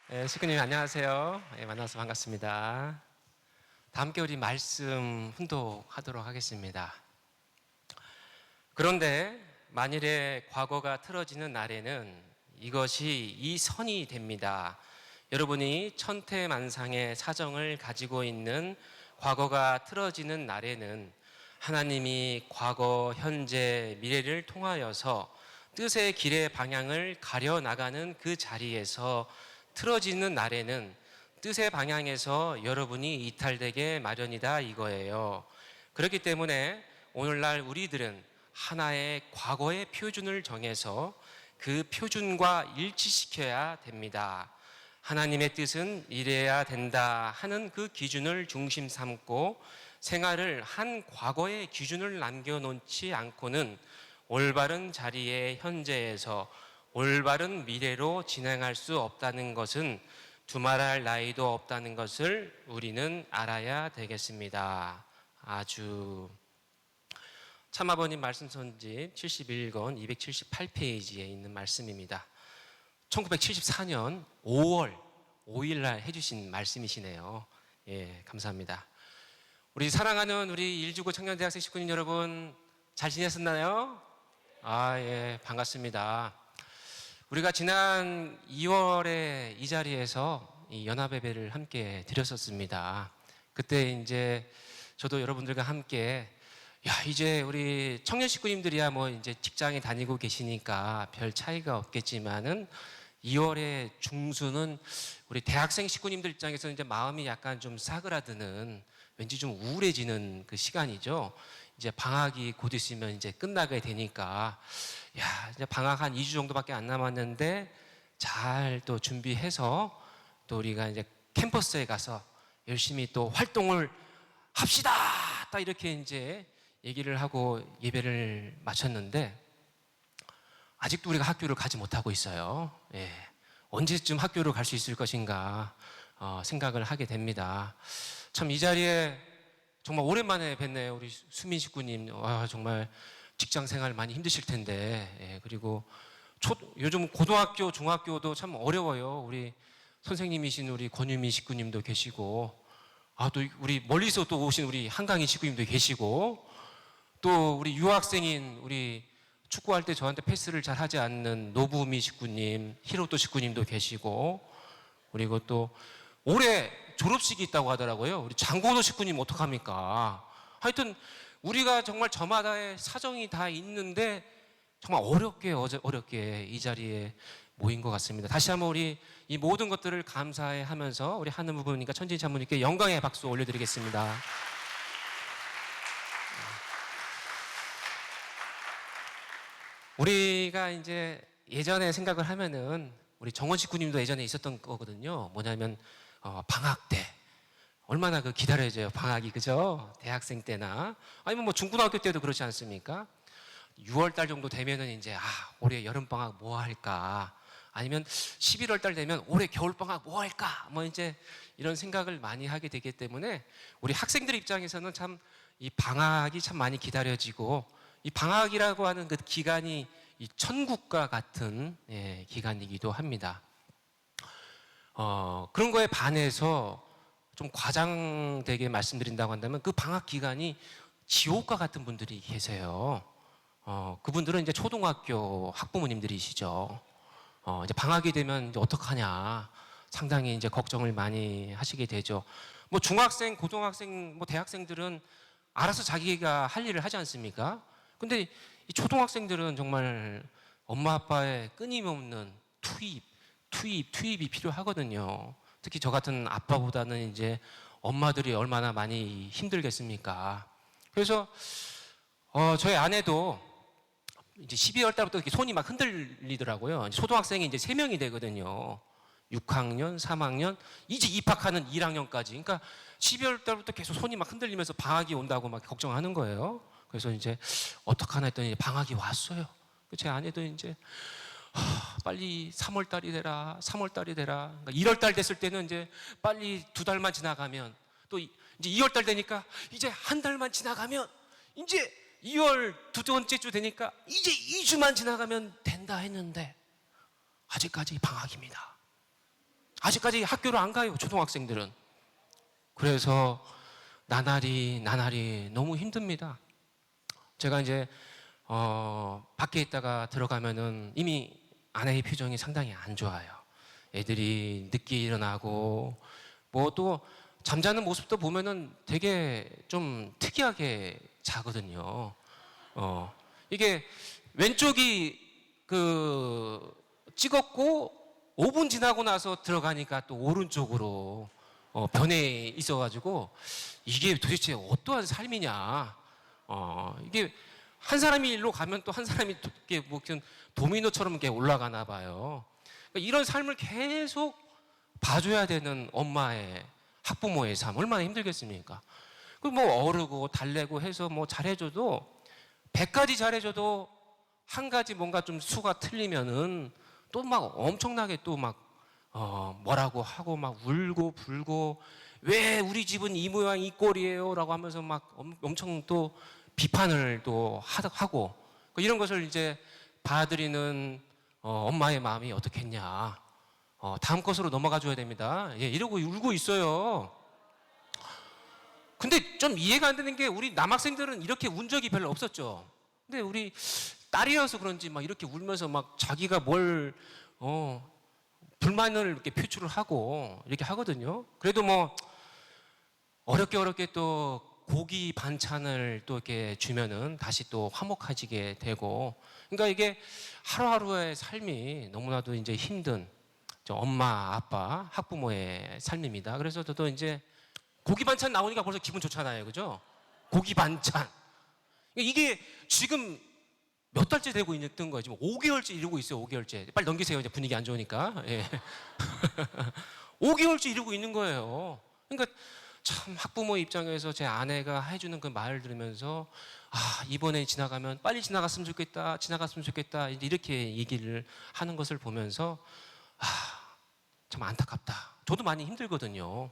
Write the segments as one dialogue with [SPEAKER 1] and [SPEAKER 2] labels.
[SPEAKER 1] 식구님 안녕하세요. 만나서 반갑습니다. 다 함께 우리 말씀 훈독하도록 하겠습니다. 그런데 만일에 과거가 틀어지는 날에는 이것이 이 선이 됩니다. 여러분이 천태만상의 사정을 가지고 있는 과거가 틀어지는 날에는 하나님이 과거, 현재, 미래를 통하여서 뜻의 길의 방향을 가려나가는 그 자리에서 틀어지는 날에는 뜻의 방향에서 여러분이 이탈되게 마련이다 이거예요. 그렇기 때문에 오늘날 우리들은 하나의 과거의 표준을 정해서 그 표준과 일치시켜야 됩니다. 하나님의 뜻은 이래야 된다 하는 그 기준을 중심 삼고 생활을 한 과거의 기준을 남겨놓지 않고는 올바른 자리에 현재에서 올바른 미래로 진행할 수 없다는 것은 두말할 나위도 없다는 것을 우리는 알아야 되겠습니다. 아주 참아버님 말씀선집 71권 278페이지에 있는 말씀입니다. 1974년 5월 5일 날 해주신 말씀이시네요. 예, 감사합니다. 우리 사랑하는 우리 일주고 청년대학생 식구님 여러분 잘 지냈었나요? 예, 반갑습니다. 우리가 지난 2월에 이 자리에서 이 연합예배를 함께 드렸었습니다. 그때 이제 저도 여러분들과 함께 이제 우리 청년 식구님들이야 뭐 이제 직장에 다니고 계시니까 별 차이가 없겠지만은 2월의 중순은 우리 대학생 식구님들 입장에서는 이제 마음이 약간 좀 싸그라드는 왠지 좀 우울해지는 그 시간이죠. 이제 방학이 곧 있으면 이제 끝나게 되니까 이제 방학 한 2주 정도밖에 안 남았는데 잘 또 준비해서 또 우리가 이제 캠퍼스에 가서 열심히 또 활동을 합시다! 딱 이렇게 이제 얘기를 하고 예배를 마쳤는데 아직도 우리가 학교를 가지 못하고 있어요. 예. 언제쯤 학교를 갈 수 있을 것인가 생각을 하게 됩니다. 참 이 자리에 정말 오랜만에 뵀네요. 우리 수민 식구님. 정말 직장 생활 많이 힘드실 텐데. 예, 그리고 요즘 고등학교, 중학교도 참 어려워요. 우리 선생님이신 우리 권유미 식구님도 계시고, 또 우리 멀리서 또 오신 우리 한강희 식구님도 계시고, 또 우리 유학생인 우리 축구할 때 저한테 패스를 잘 하지 않는 노부미 식구님, 히로토 식구님도 계시고, 그리고 또 올해 졸업식이 있다고 하더라고요. 우리 장건호 식구님 어떡합니까? 하여튼 우리가 정말 저마다의 사정이 다 있는데 정말 어렵게 이 자리에 모인 것 같습니다. 다시 한번 우리 이 모든 것들을 감사해 하면서 우리 하늘 부부님과 천진 장모님께 영광의 박수 올려드리겠습니다. 우리가 이제 예전에 생각을 하면은 우리 정원 식구님도 예전에 있었던 거거든요. 뭐냐면 방학 때 얼마나 기다려져요. 방학이 그죠? 대학생 때나 아니면 뭐 중고등학교 때도 그렇지 않습니까? 6월 달 정도 되면은 이제 올해 여름 방학 뭐 할까? 아니면 11월 달 되면 올해 겨울 방학 뭐 할까? 뭐 이제 이런 생각을 많이 하게 되기 때문에 우리 학생들 입장에서는 참 이 방학이 참 많이 기다려지고 이 방학이라고 하는 그 기간이 이 천국과 같은 기간이기도 합니다. 그런 거에 반해서 좀 과장되게 말씀드린다고 한다면 그 방학 기간이 지옥과 같은 분들이 계세요. 그분들은 이제 초등학교 학부모님들이시죠. 이제 방학이 되면 이제 어떡하냐. 상당히 이제 걱정을 많이 하시게 되죠. 뭐 중학생, 고등학생, 뭐 대학생들은 알아서 자기가 할 일을 하지 않습니까? 근데 이 초등학생들은 정말 엄마 아빠의 끊임없는 투입이 필요하거든요. 특히 저 같은 아빠보다는 이제 엄마들이 얼마나 많이 힘들겠습니까? 그래서 저희 아내도 이제 12월 달부터 이렇게 손이 막 흔들리더라고요. 초등학생이 이제 3명이 되거든요. 6학년, 3학년, 이제 입학하는 1학년까지. 그러니까 12월 달부터 계속 손이 막 흔들리면서 방학이 온다고 막 걱정하는 거예요. 그래서 이제 어떡하나 했더니 방학이 왔어요. 제 아내도 이제 빨리 3월 달이 되라, 3월 달이 되라. 그러니까 1월 달 됐을 때는 이제 빨리 2달만 지나가면 또 이제 2월 달 되니까 이제 한 달만 지나가면 이제 2월 두 번째 주 되니까 이제 2주만 지나가면 된다 했는데 아직까지 방학입니다. 아직까지 학교를 안 가요, 초등학생들은. 그래서 나날이 너무 힘듭니다. 제가 이제 밖에 있다가 들어가면은 이미 아내의 표정이 상당히 안 좋아요. 애들이 늦게 일어나고 뭐 또 잠자는 모습도 보면은 되게 좀 특이하게 자거든요. 이게 왼쪽이 그 찍었고 5분 지나고 나서 들어가니까 또 오른쪽으로 변해 있어가지고 이게 도대체 어떠한 삶이냐. 이게 한 사람이 일로 가면 또 한 사람이 이렇게 뭐 도미노처럼 이렇게 올라가나 봐요. 그러니까 이런 삶을 계속 봐줘야 되는 엄마의 학부모의 삶 얼마나 힘들겠습니까? 그 뭐 어르고 달래고 해서 뭐 잘해줘도 100가지 잘해줘도 한 가지 뭔가 좀 수가 틀리면은 또 막 엄청나게 또 막 뭐라고 하고 막 울고 불고 왜 우리 집은 이 모양 이 꼴이에요 라고 하면서 막 엄청 또 비판을 또 하고 이런 것을 이제 받아들이는 엄마의 마음이 어떻겠냐. 다음 것으로 넘어가 줘야 됩니다. 예, 이러고 울고 있어요. 근데 좀 이해가 안 되는 게 우리 남학생들은 이렇게 운 적이 별로 없었죠. 근데 우리 딸이어서 그런지 막 이렇게 울면서 막 자기가 뭘 불만을 이렇게 표출을 하고 이렇게 하거든요. 그래도 뭐 어렵게 또 고기 반찬을 또 이렇게 주면은 다시 또 화목해지게 되고, 그러니까 이게 하루하루의 삶이 너무나도 이제 힘든 엄마, 아빠, 학부모의 삶입니다. 그래서 저도 이제 고기 반찬 나오니까 벌써 기분 좋잖아요, 그죠? 고기 반찬. 이게 지금 몇 달째 되고 있는 거예요. 지금 5개월째 이러고 있어요. 5개월째. 빨리 넘기세요. 이제 분위기 안 좋으니까. 예. 5개월째 이러고 있는 거예요. 그러니까 참 학부모 입장에서 제 아내가 해주는 그 말을 들으면서 이번에 지나가면 빨리 지나갔으면 좋겠다. 지나갔으면 좋겠다. 이렇게 얘기를 하는 것을 보면서 참 안타깝다. 저도 많이 힘들거든요.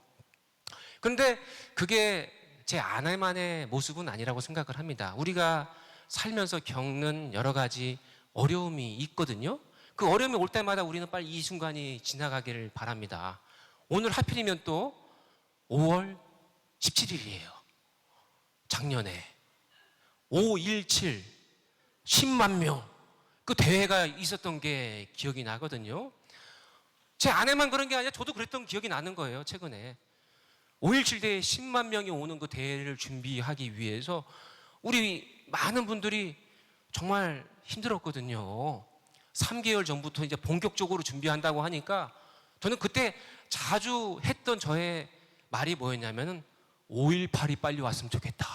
[SPEAKER 1] 그런데 그게 제 아내만의 모습은 아니라고 생각을 합니다. 우리가 살면서 겪는 여러 가지 어려움이 있거든요. 그 어려움이 올 때마다 우리는 빨리 이 순간이 지나가기를 바랍니다. 오늘 하필이면 또 5월 17일이에요. 작년에 517 10만 명 그 대회가 있었던 게 기억이 나거든요. 제 아내만 그런 게 아니라 저도 그랬던 기억이 나는 거예요. 최근에 5.17 대회 10만 명이 오는 그 대회를 준비하기 위해서 우리 많은 분들이 정말 힘들었거든요. 3개월 전부터 이제 본격적으로 준비한다고 하니까 저는 그때 자주 했던 저의 말이 뭐였냐면은 5.18이 빨리 왔으면 좋겠다.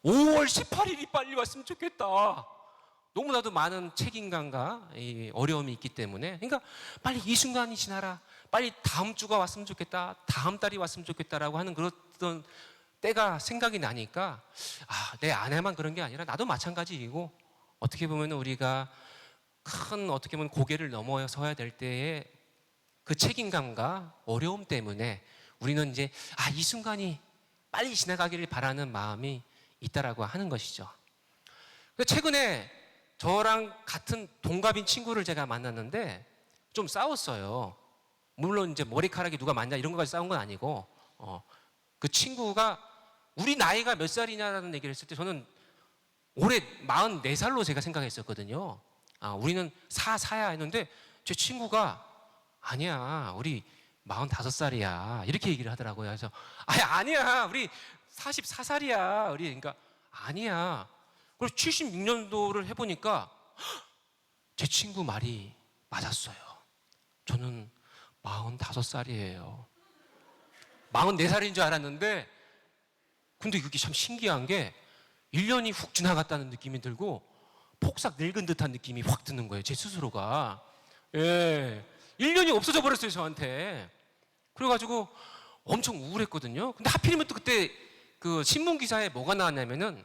[SPEAKER 1] 5월 18일이 빨리 왔으면 좋겠다. 너무나도 많은 책임감과 어려움이 있기 때문에, 그러니까 빨리 이 순간이 지나라. 빨리 다음 주가 왔으면 좋겠다. 다음 달이 왔으면 좋겠다라고 하는 그런 때가 생각이 나니까 내 아내만 그런 게 아니라 나도 마찬가지이고, 어떻게 보면 우리가 큰 어떻게 보면 고개를 넘어서야 될 때에 그 책임감과 어려움 때문에 우리는 이제 이 순간이 빨리 지나가기를 바라는 마음이 있다라고 하는 것이죠. 최근에 저랑 같은 동갑인 친구를 제가 만났는데 좀 싸웠어요. 물론 이제 머리카락이 누가 많냐 이런 거까지 싸운 건 아니고, 그 친구가 우리 나이가 몇 살이냐라는 얘기를 했을 때 저는 올해 44살로 제가 생각했었거든요. 우리는 사야 했는데 제 친구가 아니야, 우리 45살이야 이렇게 얘기를 하더라고요. 그래서 아니야, 우리 44살이야 우리. 그러니까 아니야. 그래서 76년도를 해보니까 제 친구 말이 맞았어요. 저는 45살이에요. 44살인 줄 알았는데, 근데 그게 참 신기한 게 1년이 훅 지나갔다는 느낌이 들고 폭삭 늙은 듯한 느낌이 확 드는 거예요. 제 스스로가. 예. 1년이 없어져 버렸어요, 저한테. 그래가지고 엄청 우울했거든요. 근데 하필이면 또 그때 그 신문 기사에 뭐가 나왔냐면은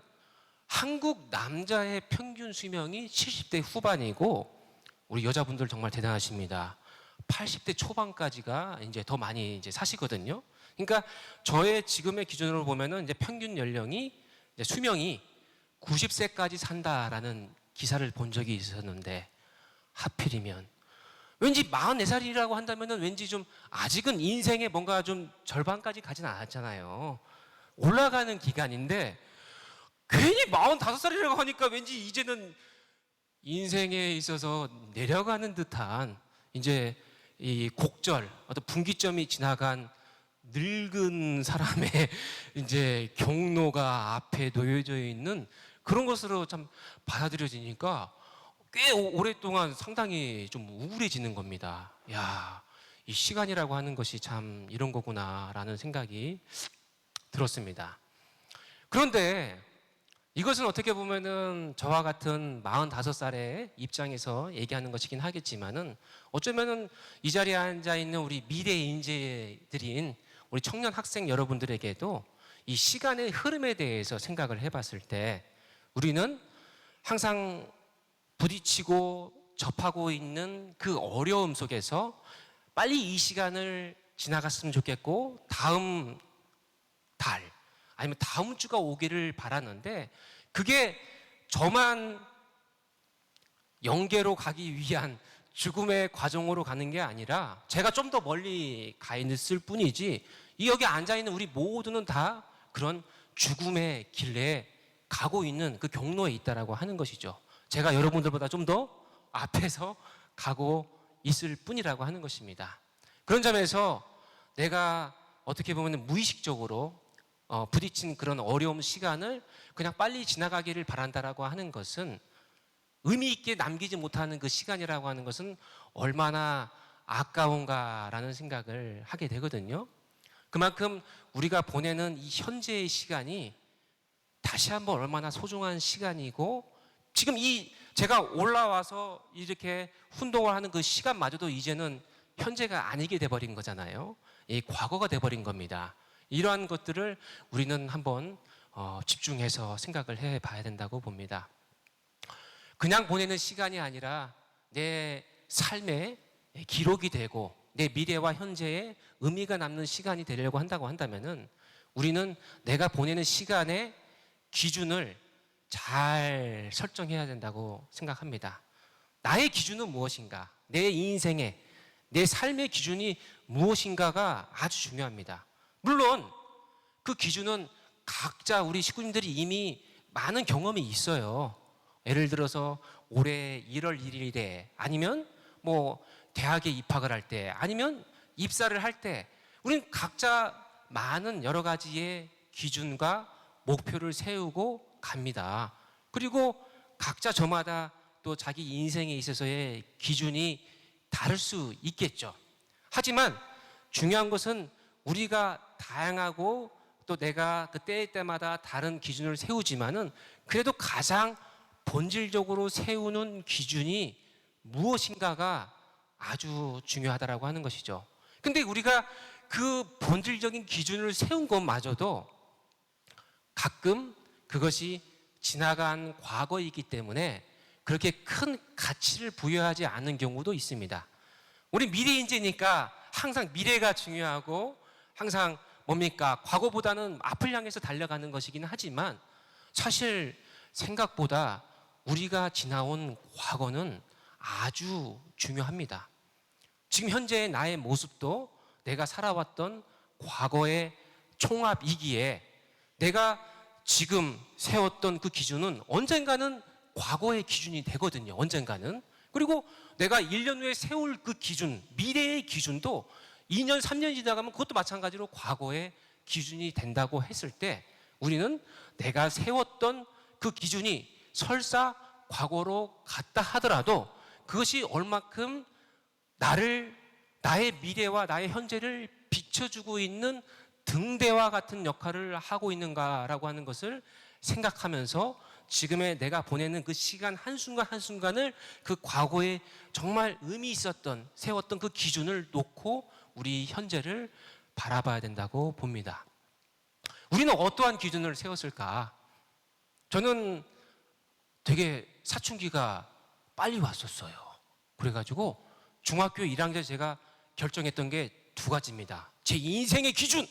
[SPEAKER 1] 한국 남자의 평균 수명이 70대 후반이고 우리 여자분들 정말 대단하십니다. 80대 초반까지가 이제 더 많이 이제 사시거든요. 그러니까 저의 지금의 기준으로 보면은 이제 평균 연령이 이제 수명이 90세까지 산다라는 기사를 본 적이 있었는데, 하필이면 왠지 44살이라고 한다면은 왠지 좀 아직은 인생에 뭔가 좀 절반까지 가진 않았잖아요. 올라가는 기간인데 괜히 45살이라고 하니까 왠지 이제는 인생에 있어서 내려가는 듯한 이제 이 곡절, 어떤 분기점이 지나간 늙은 사람의 이제 경로가 앞에 놓여져 있는 그런 것으로 참 받아들여지니까 꽤 오랫동안 상당히 좀 우울해지는 겁니다. 야, 이 시간이라고 하는 것이 참 이런 거구나라는 생각이 들었습니다. 그런데 이것은 어떻게 보면은 저와 같은 45살의 입장에서 얘기하는 것이긴 하겠지만은 어쩌면은 이 자리에 앉아 있는 우리 미래 인재들인 우리 청년 학생 여러분들에게도 이 시간의 흐름에 대해서 생각을 해봤을 때 우리는 항상 부딪히고 접하고 있는 그 어려움 속에서 빨리 이 시간을 지나갔으면 좋겠고 다음 달 아니면 다음 주가 오기를 바라는데 그게 저만 영계로 가기 위한 죽음의 과정으로 가는 게 아니라 제가 좀 더 멀리 가 있을 뿐이지 이 여기 앉아 있는 우리 모두는 다 그런 죽음의 길에 가고 있는 그 경로에 있다라고 하는 것이죠. 제가 여러분들보다 좀 더 앞에서 가고 있을 뿐이라고 하는 것입니다. 그런 점에서 내가 어떻게 보면 무의식적으로 부딪힌 그런 어려움 시간을 그냥 빨리 지나가기를 바란다라고 하는 것은 의미 있게 남기지 못하는 그 시간이라고 하는 것은 얼마나 아까운가라는 생각을 하게 되거든요. 그만큼 우리가 보내는 이 현재의 시간이 다시 한번 얼마나 소중한 시간이고 지금 이 제가 올라와서 이렇게 훈동을 하는 그 시간마저도 이제는 현재가 아니게 돼버린 거잖아요. 이 과거가 돼버린 겁니다. 이러한 것들을 우리는 한번 집중해서 생각을 해봐야 된다고 봅니다. 그냥 보내는 시간이 아니라 내 삶의 기록이 되고 내 미래와 현재에 의미가 남는 시간이 되려고 한다고 한다면은 우리는 내가 보내는 시간의 기준을 잘 설정해야 된다고 생각합니다. 나의 기준은 무엇인가? 내 인생의, 내 삶의 기준이 무엇인가가 아주 중요합니다. 물론 그 기준은 각자 우리 식구님들이 이미 많은 경험이 있어요. 예를 들어서 올해 1월 1일에 아니면 뭐 대학에 입학을 할 때 아니면 입사를 할 때 우리는 각자 많은 여러 가지의 기준과 목표를 세우고 갑니다. 그리고 각자 저마다 또 자기 인생에 있어서의 기준이 다를 수 있겠죠. 하지만 중요한 것은 우리가 다양하고 또 내가 그때마다 다른 기준을 세우지만은 그래도 가장 본질적으로 세우는 기준이 무엇인가가 아주 중요하다라고 하는 것이죠. 근데 우리가 그 본질적인 기준을 세운 것마저도 가끔 그것이 지나간 과거이기 때문에 그렇게 큰 가치를 부여하지 않는 경우도 있습니다. 우리 미래 인재니까 항상 미래가 중요하고 항상 뭡니까? 과거보다는 앞을 향해서 달려가는 것이긴 하지만 사실 생각보다 우리가 지나온 과거는 아주 중요합니다. 지금 현재의 나의 모습도 내가 살아왔던 과거의 총합이기에 내가 지금 세웠던 그 기준은 언젠가는 과거의 기준이 되거든요. 언젠가는. 그리고 내가 1년 후에 세울 그 기준, 미래의 기준도 2년, 3년 지나가면 그것도 마찬가지로 과거의 기준이 된다고 했을 때 우리는 내가 세웠던 그 기준이 설사 과거로 갔다 하더라도 그것이 얼마큼 나의 미래와 나의 현재를 비춰주고 있는 등대와 같은 역할을 하고 있는가라고 하는 것을 생각하면서 지금의 내가 보내는 그 시간 한순간 한순간을 그 과거에 정말 의미 있었던 세웠던 그 기준을 놓고 우리 현재를 바라봐야 된다고 봅니다. 우리는 어떠한 기준을 세웠을까? 저는 되게 사춘기가 빨리 왔었어요. 그래가지고 중학교 1학년 때 제가 결정했던 게 두 가지입니다. 제 인생의 기준,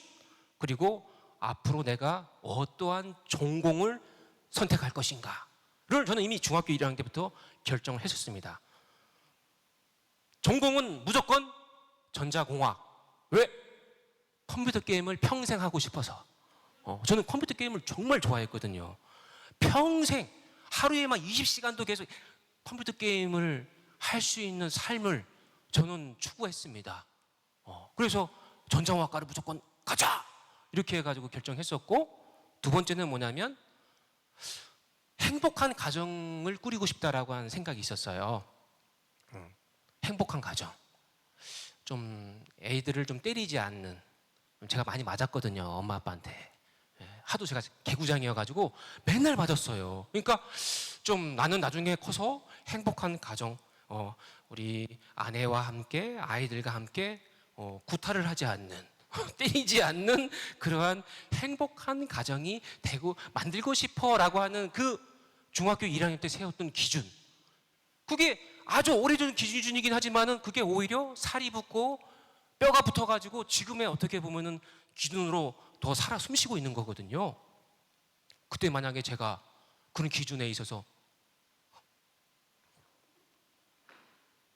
[SPEAKER 1] 그리고 앞으로 내가 어떠한 전공을 선택할 것인가를 저는 이미 중학교 1학년 때부터 결정을 했었습니다. 전공은 무조건 전자공학. 왜? 컴퓨터 게임을 평생 하고 싶어서. 저는 컴퓨터 게임을 정말 좋아했거든요. 평생 하루에 막 20시간도 계속 컴퓨터 게임을 할 수 있는 삶을 저는 추구했습니다. 그래서 전자공학과를 무조건 가자! 이렇게 해가지고 결정했었고, 두 번째는 뭐냐면 행복한 가정을 꾸리고 싶다라고 하는 생각이 있었어요. 행복한 가정. 좀 애들을 좀 때리지 않는, 제가 많이 맞았거든요, 엄마 아빠한테. 하도 제가 개구장이어가지고 맨날 맞았어요. 그러니까 좀 나는 나중에 커서 행복한 가정, 우리 아내와 함께 아이들과 함께 구타를 하지 않는, 때리지 않는 그러한 행복한 가정이 되고 만들고 싶어라고 하는 그 중학교 1학년 때 세웠던 기준. 그게 아주 오래전 기준이긴 하지만은 그게 오히려 살이 붙고 뼈가 붙어가지고 지금의 어떻게 보면은 기준으로 더 살아 숨쉬고 있는 거거든요. 그때 만약에 제가 그런 기준에 있어서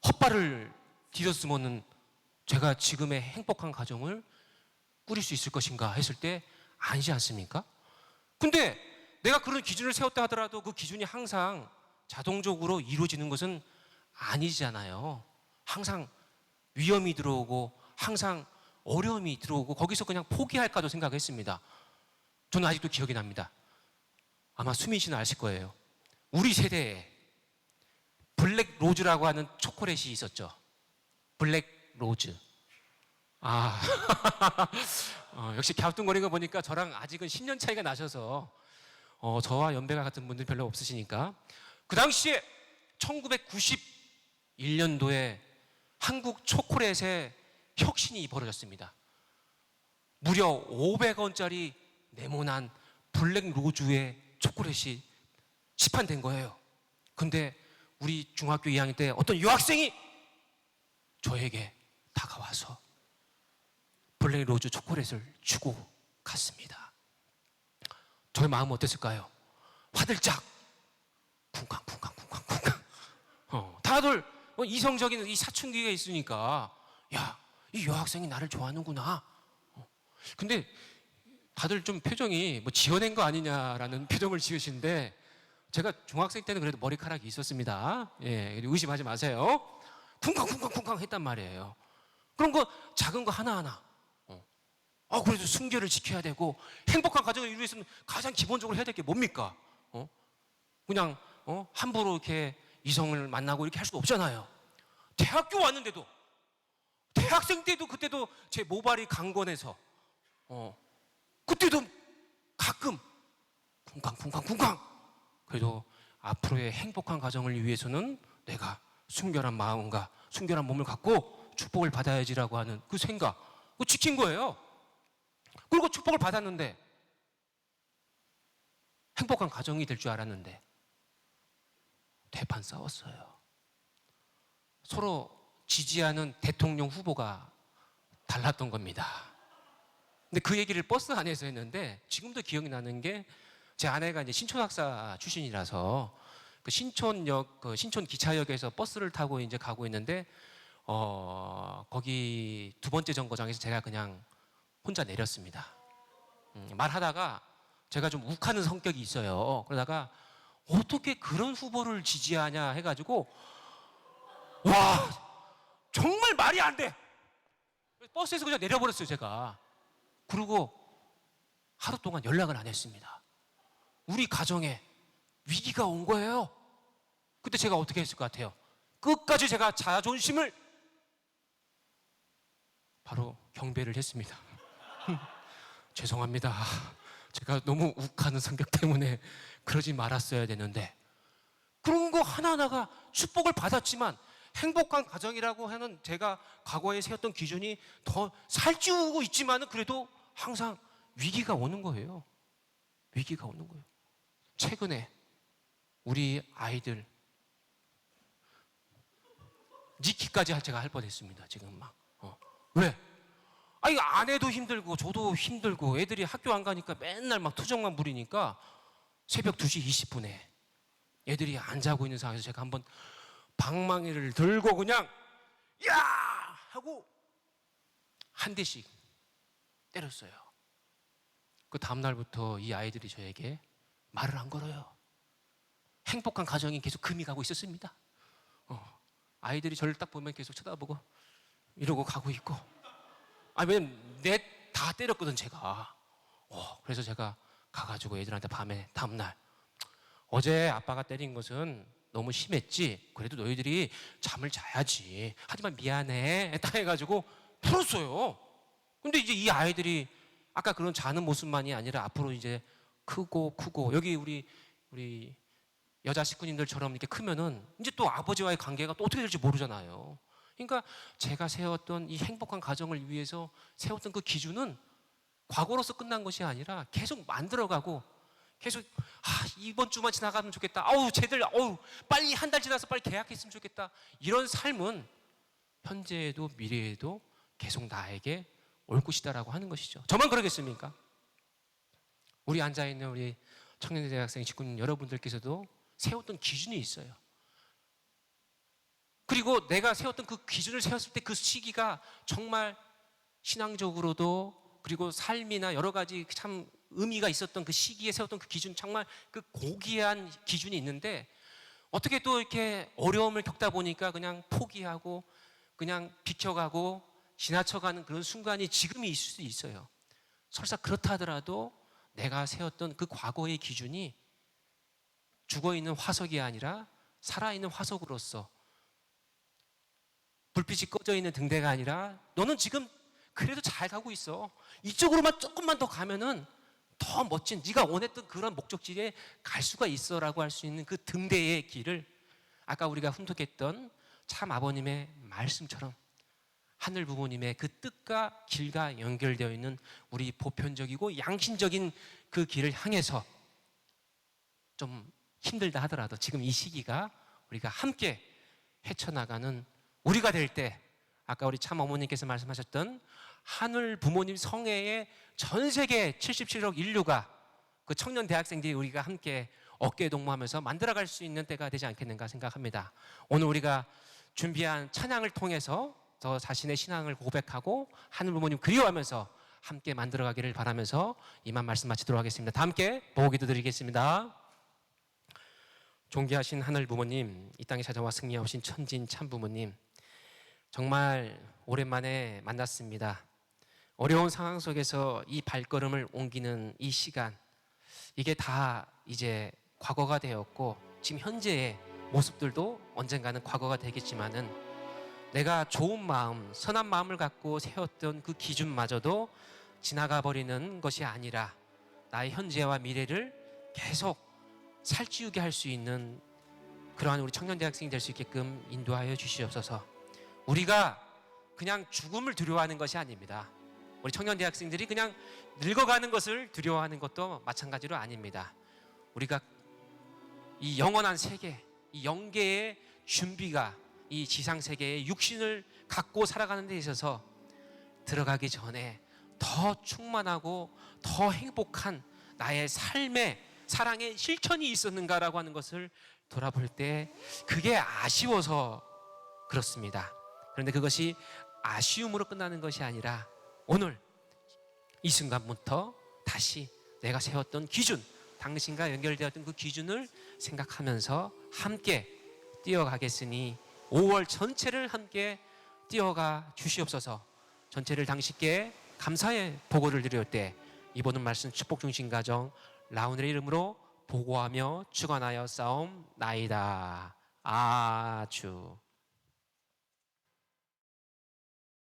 [SPEAKER 1] 헛발을 디뎠으면은 제가 지금의 행복한 가정을 꾸릴 수 있을 것인가 했을 때 아니지 않습니까? 근데 내가 그런 기준을 세웠다 하더라도 그 기준이 항상 자동적으로 이루어지는 것은 아니잖아요. 항상 위험이 들어오고 항상 어려움이 들어오고 거기서 그냥 포기할까도 생각했습니다. 저는 아직도 기억이 납니다. 아마 수민 씨는 아실 거예요. 우리 세대에 블랙 로즈라고 하는 초콜릿이 있었죠. 블랙 로즈. 역시 갸우뚱거리는 거 보니까 저랑 아직은 10년 차이가 나셔서 저와 연배가 같은 분들 별로 없으시니까, 그 당시에 1991년도에 한국 초콜릿의 혁신이 벌어졌습니다. 무려 500원짜리 네모난 블랙 로즈의 초콜릿이 시판된 거예요. 근데 우리 중학교 2학년 때 어떤 여학생이 저에게 다가와서 블랙 로즈 초콜릿을 주고 갔습니다. 저의 마음은 어땠을까요? 화들짝 쿵쾅쿵쾅쿵쾅쿵쾅. 다들 이성적인 이 사춘기가 있으니까, 야, 이 여학생이 나를 좋아하는구나. 근데 다들 좀 표정이 뭐 지어낸 거 아니냐라는 표정을 지으시는데, 제가 중학생 때는 그래도 머리카락이 있었습니다. 예, 의심하지 마세요. 쿵쾅쿵쾅쿵쾅 했단 말이에요. 그런 거 작은 거 하나하나. 그래도 순결을 지켜야 되고 행복한 가정을 이루기 위해서는 가장 기본적으로 해야 될 게 뭡니까? 그냥 함부로 이렇게 이성을 만나고 이렇게 할 수도 없잖아요. 대학교 왔는데도, 대학생 때도 그때도 제 모발이 강건해서 그때도 가끔 쿵쾅쿵쾅쿵쾅. 그래도 앞으로의 행복한 가정을 위해서는 내가 순결한 마음과 순결한 몸을 갖고 축복을 받아야지라고 하는 그 생각, 그거 지킨 거예요. 그리고 축복을 받았는데 행복한 가정이 될 줄 알았는데 대판 싸웠어요. 서로 지지하는 대통령 후보가 달랐던 겁니다. 근데 그 얘기를 버스 안에서 했는데 지금도 기억이 나는 게, 제 아내가 이제 신촌학사 출신이라서 그 신촌역, 그 신촌 기차역에서 버스를 타고 이제 가고 있는데 거기 두 번째 정거장에서 제가 그냥 혼자 내렸습니다. 말하다가 제가 좀 욱하는 성격이 있어요. 그러다가 어떻게 그런 후보를 지지하냐 해가지고, 와, 정말 말이 안 돼. 버스에서 그냥 내려버렸어요, 제가. 그리고 하루 동안 연락을 안 했습니다. 우리 가정에 위기가 온 거예요. 그때 제가 어떻게 했을 것 같아요? 끝까지 제가 자존심을 바로 경배를 했습니다. 죄송합니다. 제가 너무 욱하는 성격 때문에 그러지 말았어야 되는데, 그런 거 하나하나가 축복을 받았지만 행복한 가정이라고 하는 제가 과거에 세웠던 기준이 더 살찌우고 있지만은 그래도 항상 위기가 오는 거예요. 위기가 오는 거예요. 최근에 우리 아이들 니키까지 제가 할 뻔했습니다. 지금 막. 왜? 아니, 아내도 힘들고 저도 힘들고 애들이 학교 안 가니까 맨날 막 투정만 부리니까 새벽 2시 20분에 애들이 안 자고 있는 상황에서 제가 한번 방망이를 들고 그냥 야! 하고 한 대씩 때렸어요. 그 다음날부터 이 아이들이 저에게 말을 안 걸어요. 행복한 가정이 계속 금이 가고 있었습니다. 아이들이 저를 딱 보면 계속 쳐다보고 이러고 가고 있고. 왜냐면 다 때렸거든 제가. 그래서 제가 가가지고 애들한테 밤에 다음날 어제 아빠가 때린 것은 너무 심했지. 그래도 너희들이 잠을 자야지. 하지만 미안해. 딱 해가지고 풀었어요. 근데 이제 이 아이들이 아까 그런 자는 모습만이 아니라 앞으로 이제 크고 여기 우리 여자 식구님들처럼 이렇게 크면은 이제 또 아버지와의 관계가 또 어떻게 될지 모르잖아요. 그러니까 제가 세웠던 이 행복한 가정을 위해서 세웠던 그 기준은 과거로서 끝난 것이 아니라 계속 만들어가고 계속 이번 주만 지나가면 좋겠다. 쟤들 빨리 한 달 지나서 빨리 계약했으면 좋겠다. 이런 삶은 현재에도 미래에도 계속 나에게 올 것이다라고 하는 것이죠. 저만 그러겠습니까? 우리 앉아있는 우리 청년대학생 직군 여러분들께서도 세웠던 기준이 있어요. 그리고 내가 세웠던 그 기준을 세웠을 때 그 시기가 정말 신앙적으로도 그리고 삶이나 여러 가지 참 의미가 있었던 그 시기에 세웠던 그 기준, 정말 그 고귀한 기준이 있는데 어떻게 또 이렇게 어려움을 겪다 보니까 그냥 포기하고 그냥 비켜가고 지나쳐가는 그런 순간이 지금이 있을 수 있어요. 설사 그렇다 하더라도 내가 세웠던 그 과거의 기준이 죽어있는 화석이 아니라 살아있는 화석으로서 불빛이 꺼져 있는 등대가 아니라 너는 지금 그래도 잘 가고 있어. 이쪽으로만 조금만 더 가면은 더 멋진 네가 원했던 그런 목적지에 갈 수가 있어라고 할 수 있는 그 등대의 길을 아까 우리가 훈독했던 참 아버님의 말씀처럼 하늘 부모님의 그 뜻과 길과 연결되어 있는 우리 보편적이고 양심적인 그 길을 향해서 좀 힘들다 하더라도 지금 이 시기가 우리가 함께 헤쳐나가는 우리가 될 때 아까 우리 참 어머님께서 말씀하셨던 하늘 부모님 성회의 전 세계 77억 인류가 그 청년 대학생들이 우리가 함께 어깨 동무하면서 만들어갈 수 있는 때가 되지 않겠는가 생각합니다. 오늘 우리가 준비한 찬양을 통해서 저 자신의 신앙을 고백하고 하늘 부모님 그리워하면서 함께 만들어가기를 바라면서 이만 말씀 마치도록 하겠습니다. 다 함께 보고 기도드리겠습니다. 존귀하신 하늘 부모님, 이 땅에 찾아와 승리하신 천진 참 부모님, 정말 오랜만에 만났습니다. 어려운 상황 속에서 이 발걸음을 옮기는 이 시간, 이게 다 이제 과거가 되었고 지금 현재의 모습들도 언젠가는 과거가 되겠지만은 내가 좋은 마음, 선한 마음을 갖고 세웠던 그 기준마저도 지나가 버리는 것이 아니라 나의 현재와 미래를 계속 살찌우게 할 수 있는 그러한 우리 청년대학생이 될 수 있게끔 인도하여 주시옵소서. 우리가 그냥 죽음을 두려워하는 것이 아닙니다. 우리 청년대학생들이 그냥 늙어가는 것을 두려워하는 것도 마찬가지로 아닙니다. 우리가 이 영원한 세계, 이 영계의 준비가 이 지상세계의 육신을 갖고 살아가는 데 있어서 들어가기 전에 더 충만하고 더 행복한 나의 삶의 사랑의 실천이 있었는가라고 하는 것을 돌아볼 때 그게 아쉬워서 그렇습니다. 그런데 그것이 아쉬움으로 끝나는 것이 아니라 오늘 이 순간부터 다시 내가 세웠던 기준, 당신과 연결되었던 그 기준을 생각하면서 함께 뛰어가겠으니 5월 전체를 함께 뛰어가 주시옵소서. 전체를 당신께 감사의 보고를 드릴 때 이보는 말씀 축복중심가정 라운드의 이름으로 보고하며 축원하여 싸움나이다. 아주